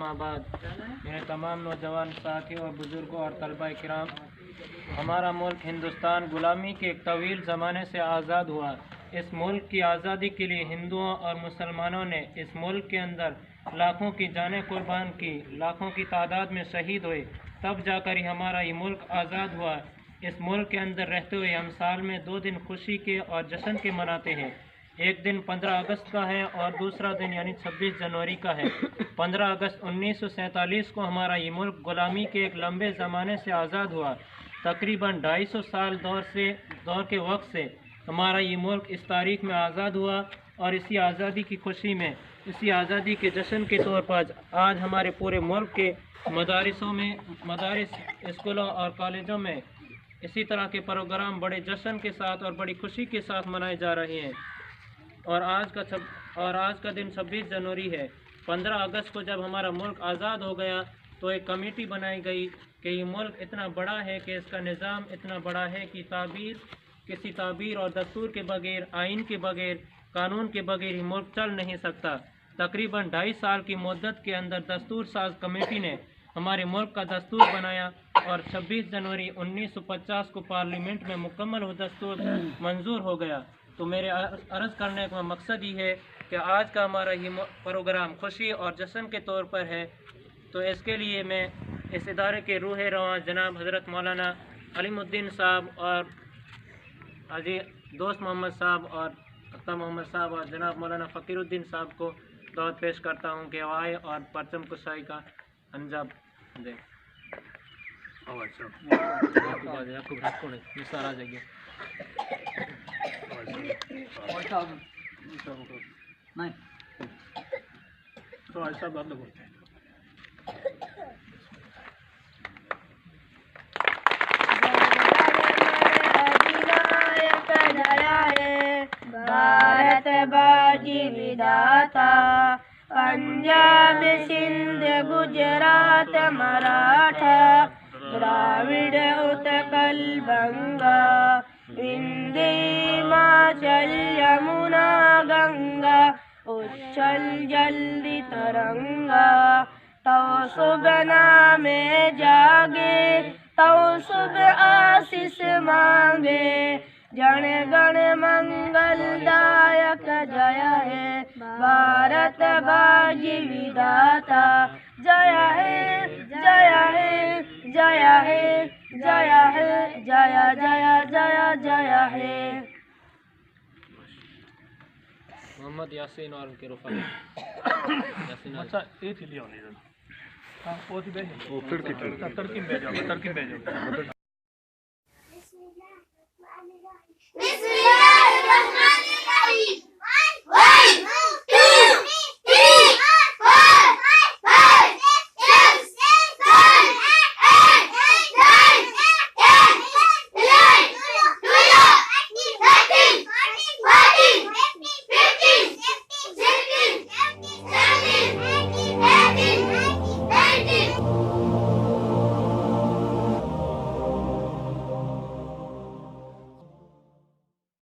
अम्मा बाद, मेरे तमाम नौजवान साथियों और बुज़ुर्गों और तलबा किराम, हमारा मुल्क हिंदुस्तान गुलामी के एक तवील ज़माने से आज़ाद हुआ। इस मुल्क की आज़ादी के लिए हिंदुओं और मुसलमानों ने इस मुल्क के अंदर लाखों की जानें कुर्बान की, लाखों की तादाद में शहीद हुए, तब जाकर ही हमारा ये मुल्क आज़ाद हुआ। इस मुल्क के अंदर रहते हुए हम साल में 2 दिन खुशी के और जश्न के मनाते हैं। एक दिन 15 अगस्त का है और दूसरा दिन यानी 26 जनवरी का है। 15 अगस्त 1947 को हमारा ये मुल्क गुलामी के एक लंबे ज़माने से आज़ाद हुआ। तकरीबन 250 साल दौर के वक्त से हमारा ये मुल्क इस तारीख में आज़ाद हुआ और इसी आज़ादी की खुशी में, इसी आज़ादी के जश्न के तौर पर आज हमारे पूरे मुल्क के मदारिस, स्कूलों और कॉलेजों में इसी तरह के प्रोग्राम बड़े जश्न के साथ और बड़ी खुशी के साथ मनाए जा रहे हैं। और आज का दिन 26 जनवरी है। 15 अगस्त को जब हमारा मुल्क आज़ाद हो गया तो एक कमेटी बनाई गई कि ये मुल्क इतना बड़ा है कि इसका निज़ाम इतना बड़ा है कि किसी ताबीर और दस्तूर के बगैर, आइन के बगैर, कानून के बगैर ये मुल्क चल नहीं सकता। तकरीबन 2.5 साल की मुद्दत के अंदर दस्तूर साज कमेटी ने हमारे मुल्क का दस्तूर बनाया और 26 जनवरी 1950 को पार्लियामेंट में मुकम्मल वो दस्तूर मंजूर हो गया। तो मेरे अर्ज़ करने का मकसद ही है कि आज का हमारा ये प्रोग्राम खुशी और जश्न के तौर पर है। तो इसके लिए मैं इस इदारे के रूह रवां जनाब हज़रत मौलाना अलीमुद्दीन साहब और हाजी दोस्त मोहम्मद साहब और अख्तर मोहम्मद साहब और जनाब मौलाना फ़कीरुद्दीन साहब को दावत पेश करता हूँ कि आए और परचम कुशाई का अंजाम दें। भारत बाजी विधाता, पंजाब सिंध गुजरात मराठा, द्राविड़ उत्कल बंगा, विंध्य हिमाचल यमुना गंगा, उच्छल जल्दी तरंगा। तो सुबह नामे जागे, तो सुबह आशीष मांगे, जन गण मंगलदायक जय है भारत बाजी विधाता। जय है जय है जय है जय है जय जय जय जय है। मोहम्मद यासीन और उनके रुफा अच्छा ये थी लिया नहीं हां वो थी भेज वो फिर की तरकीब भेजो बिस्मिल्लाहिर्रहमानिर्रहीम।